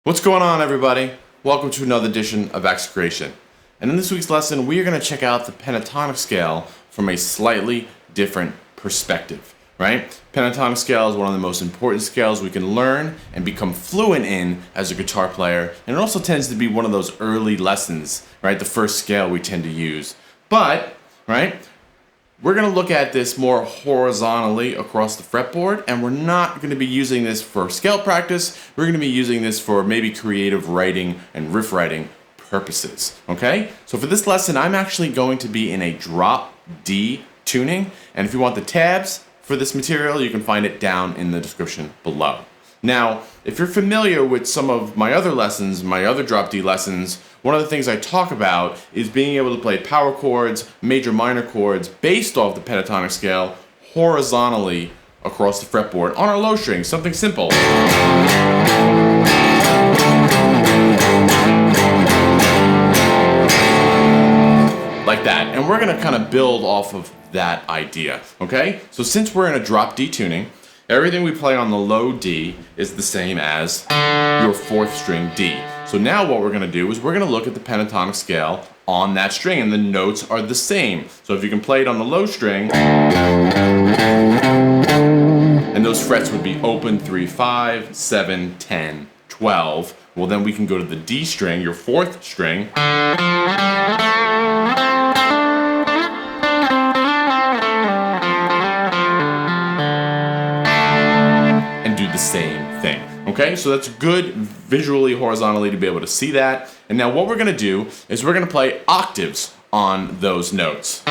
What's going on, everybody? Welcome to another edition of Execration. And in this week's lesson, we are going to check out the pentatonic scale from a slightly different perspective, right? Pentatonic scale is one of the most important scales we can learn and become fluent in as a guitar player. And it also tends to be one of those early lessons, right? The first scale we tend to use. But, right? We're going to look at this more horizontally across the fretboard, and we're not going to be using this for scale practice. We're going to be using this for maybe creative writing and riff writing purposes, okay? So for this lesson, I'm actually going to be in a drop D tuning, and if you want the tabs for this material, you can find it down in the description below. Now, if you're familiar with some of my other lessons, my other drop D lessons, one of the things I talk about is being able to play power chords, major minor chords based off the pentatonic scale horizontally across the fretboard on our low strings, something simple. Like that. And we're going to kind of build off of that idea, okay? So since we're in a drop D tuning, everything we play on the low D is the same as your fourth string D. So now what we're going to do is we're going to look at the pentatonic scale on that string, and the notes are the same. So if you can play it on the low string, and those frets would be open 3, 5, 7, 10, 12. Well, then we can go to the D string, your fourth string, and do the same thing. Okay, so that's good visually, horizontally to be able to see that. And now what we're going to do is we're going to play octaves on those notes.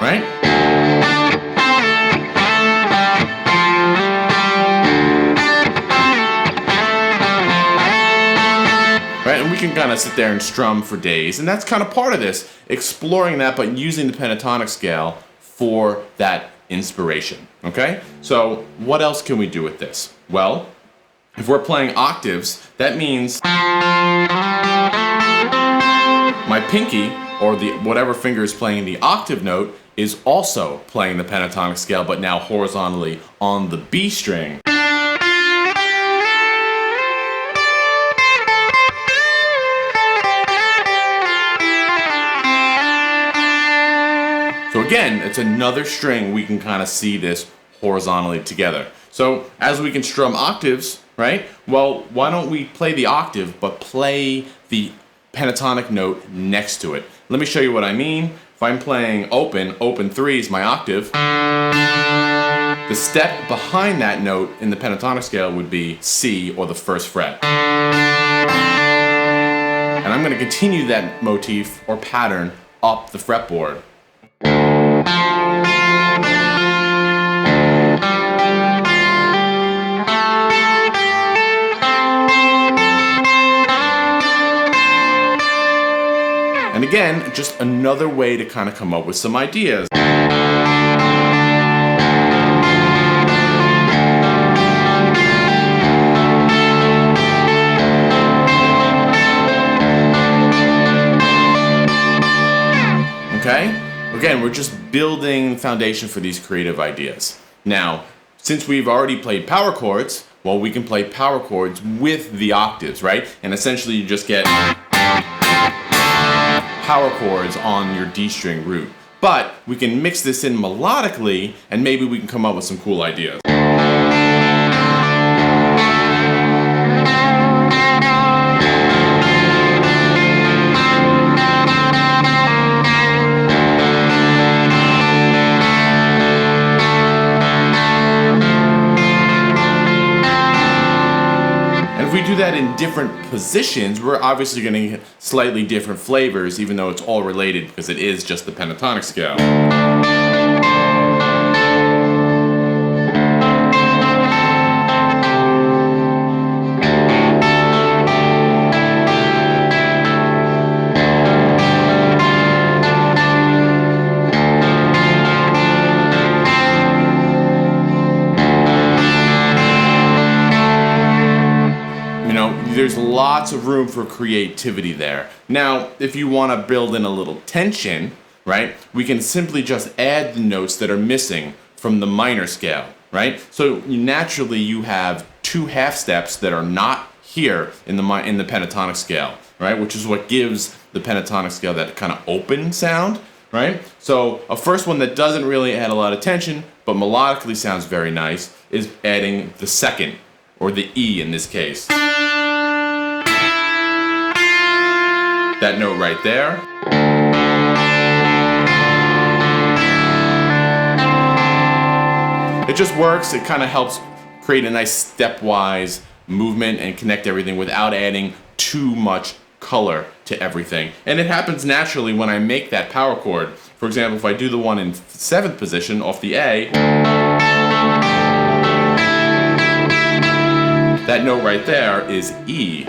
Right? Right, and we can kind of sit there and strum for days, and that's kind of part of this, exploring that, but using the pentatonic scale for that inspiration, okay? So what else can we do with this? Well, if we're playing octaves, that means my pinky, or the whatever finger is playing the octave note, is also playing the pentatonic scale, but now horizontally on the B string. So again, it's another string we can kind of see this horizontally together. So as we can strum octaves, right? Well, why don't we play the octave but play the pentatonic note next to it? Let me show you what I mean. If I'm playing open 3 is my octave. The step behind that note in the pentatonic scale would be C, or the first fret. And I'm going to continue that motif or pattern up the fretboard. And again, just another way to kind of come up with some ideas. Okay? Again, we're just building foundation for these creative ideas. Now, since we've already played power chords, well, we can play power chords with the octaves, right? And essentially you just get power chords on your D string root. But we can mix this in melodically, and maybe we can come up with some cool ideas. If we do that in different positions, we're obviously going to get slightly different flavors, even though it's all related because it is just the pentatonic scale. there's lots of room for creativity there. Now, if you want to build in a little tension, right, we can simply just add the notes that are missing from the minor scale, right? So naturally you have two half steps that are not here in the pentatonic scale, right? Which is what gives the pentatonic scale that kind of open sound, right? So a first one that doesn't really add a lot of tension, but melodically sounds very nice, is adding the second, or the E in this case. That note right there. It just works. It kind of helps create a nice stepwise movement and connect everything without adding too much color to everything. And it happens naturally when I make that power chord. For example, if I do the one in 7th position off the A, that note right there is E.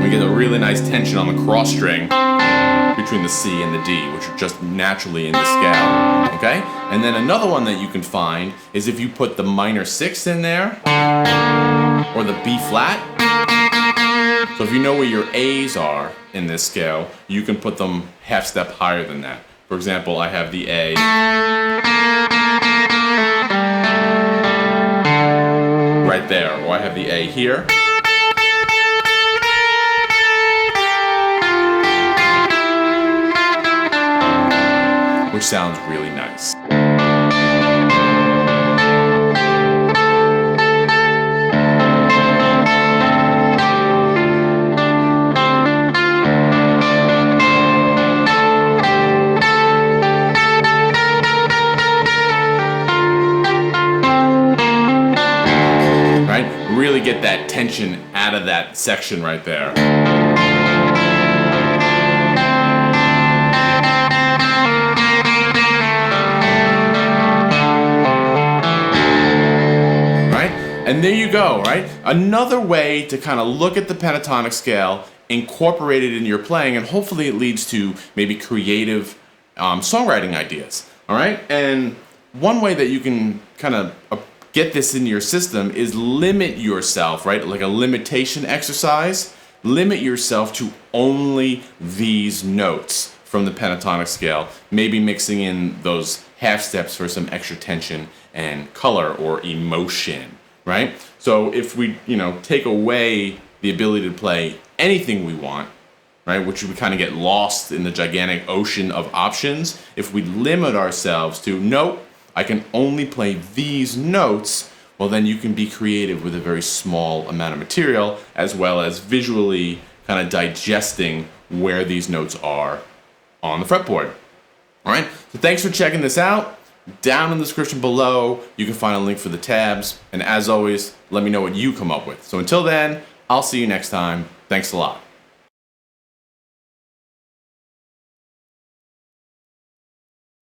We get a really nice tension on the cross string between the C and the D, which are just naturally in the scale, okay? And then another one that you can find is if you put the minor 6 in there, or the B flat. So if you know where your A's are in this scale, you can put them half step higher than that. For example, I have the A right there, or I have the A here. Which sounds really nice. Right? Really get that tension out of that section right there. And there you go, right? Another way to kind of look at the pentatonic scale, incorporate it in your playing, and hopefully it leads to maybe creative songwriting ideas, all right? And one way that you can kind of get this into your system is limit yourself, right? Like a limitation exercise. Limit yourself to only these notes from the pentatonic scale, maybe mixing in those half steps for some extra tension and color or emotion. Right? So if we, take away the ability to play anything we want, right, which we kind of get lost in the gigantic ocean of options, if we limit ourselves to, nope, I can only play these notes, well then you can be creative with a very small amount of material, as well as visually kind of digesting where these notes are on the fretboard. All right? So thanks for checking this out. Down in the description below, you can find a link for the tabs. And as always, let me know what you come up with. So until then, I'll see you next time. Thanks a lot.